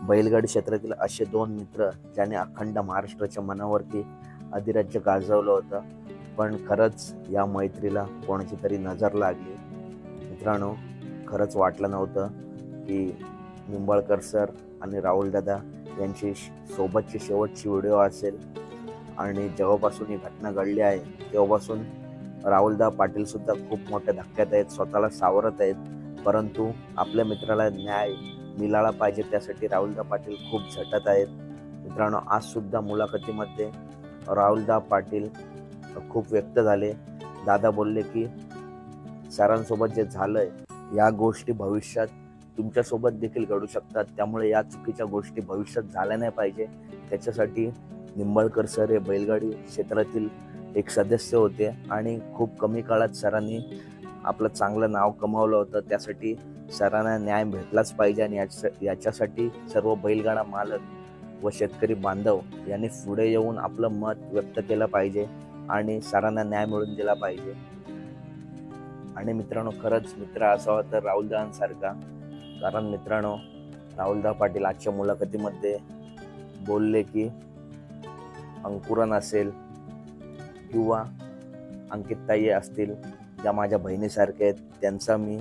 बैलगाडी क्षेत्रातील असे दोन मित्र ज्याने अखंड महाराष्ट्राच्या मनावरती अधिराज्य गाजवलं होतं. पण खरंच या मैत्रीला कोणाची तरी नजर लागली. मित्रांनो, खरंच वाटलं नव्हतं की निंबाळकर सर आणि राहुल दादा यांची सोबतची शेवटची व्हिडिओ असेल. आणि जेव्हापासून ही घटना घडली आहे तेव्हापासून राहुलदा पाटील सुद्धा खूप मोठ्या धक्क्यात आहेत, स्वतःला सावरत आहेत. परंतु आपल्या मित्राला न्याय मिळाला पाहिजे त्यासाठी राहुलदा पाटील खूप झटत आहेत. मित्रांनो, आज सुद्धा मुलाखतीमध्ये राहुलदा पाटील खूप व्यक्त झाले. दादा बोलले की सरांसोबत जे झालंय या गोष्टी भविष्यात तुमच्यासोबत देखील घडू शकतात, त्यामुळे या चुकीच्या गोष्टी भविष्यात झाल्या नाही पाहिजे. त्याच्यासाठी निंबाळकर सर हे बैलगाडी क्षेत्रातील एक सदस्य होते आणि खूप कमी काळात सरांनी आपलं चांगलं नाव कमावलं होतं. त्यासाठी सरांना न्याय भेटलाच पाहिजे आणि याच्यासाठी सर्व बैलगाडा मालक व शेतकरी बांधव यांनी पुढे येऊन आपलं मत व्यक्त केलं पाहिजे आणि सरांना न्याय मिळवून दिला पाहिजे. आणि मित्रांनो, खरंच मित्र असावा तर राहुलदांसारखा. कारण मित्रांनो, राहुलदा पाटील आजच्या मुलाखतीमध्ये बोलले की अंकुरन असेल किंवा अंकितताई असतील, ज्या माझ्या बहिणीसारख्या आहेत, त्यांचा मी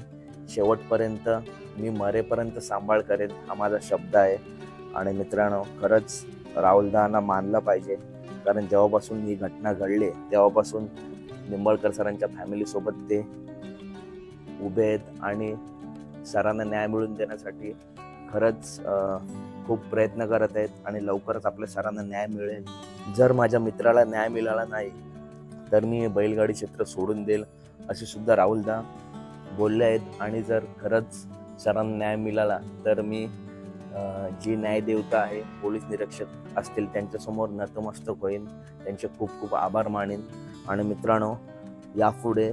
शेवटपर्यंत, मी मरेपर्यंत सांभाळ करेन, हा माझा शब्द आहे. आणि मित्रांनो, खरंच राहुलदांना मानलं पाहिजे. कारण जेव्हापासून ही घटना घडली तेव्हापासून निंबाळकर सरांच्या फॅमिलीसोबत ते उभे आहेत आणि सरांना न्याय मिळवून देण्यासाठी खरंच खूप प्रयत्न करत आहेत आणि लवकरच आपल्या सरांना न्याय मिळेल. जर माझ्या मित्राला न्याय मिळाला नाही तर मी बैलगाडी क्षेत्र सोडून देईल, असे सुद्धा राहुलदा बोलले आहेत. आणि जर खरंच सरांना न्याय मिळाला तर मी जी न्यायदेवता आहे, पोलीस निरीक्षक असतील, त्यांच्यासमोर नतमस्तक होईन, त्यांचे खूप खूप आभार मानेन. आणि मित्रांनो, यापुढे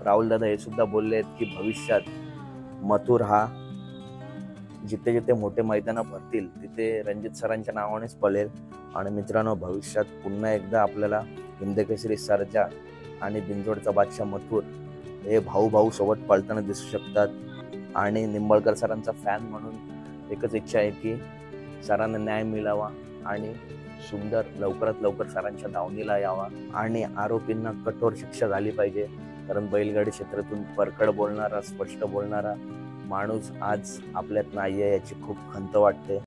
राहुलदादा हे सुद्धा बोलले आहेत की भविष्यात मथुर हा जिथे जिथे मोठे मैदानं भरतील तिथे रणजित सरांच्या नावानेच पळेल. आणि मित्रांनो, भविष्यात पुन्हा एकदा आपल्याला हिंदकेसरी सर्जा आणि बिंजोडचा बादशाह मथुर हे भाऊ सोबत पळताना दिसू शकतात. आणि निंबाळकर सरांचा फॅन म्हणून एकच इच्छा आहे की सरांना न्याय मिळावा आणि सुंदर लवकरात लवकर सरांच्या दावणीला यावा आणि आरोपींना कठोर शिक्षा झाली पाहिजे. कारण बैलगाडी क्षेत्रातून परखड बोलणारा, स्पष्ट बोलणारा माणूस आज आपल्यात नाही आहे, याची खूप खंत वाटते.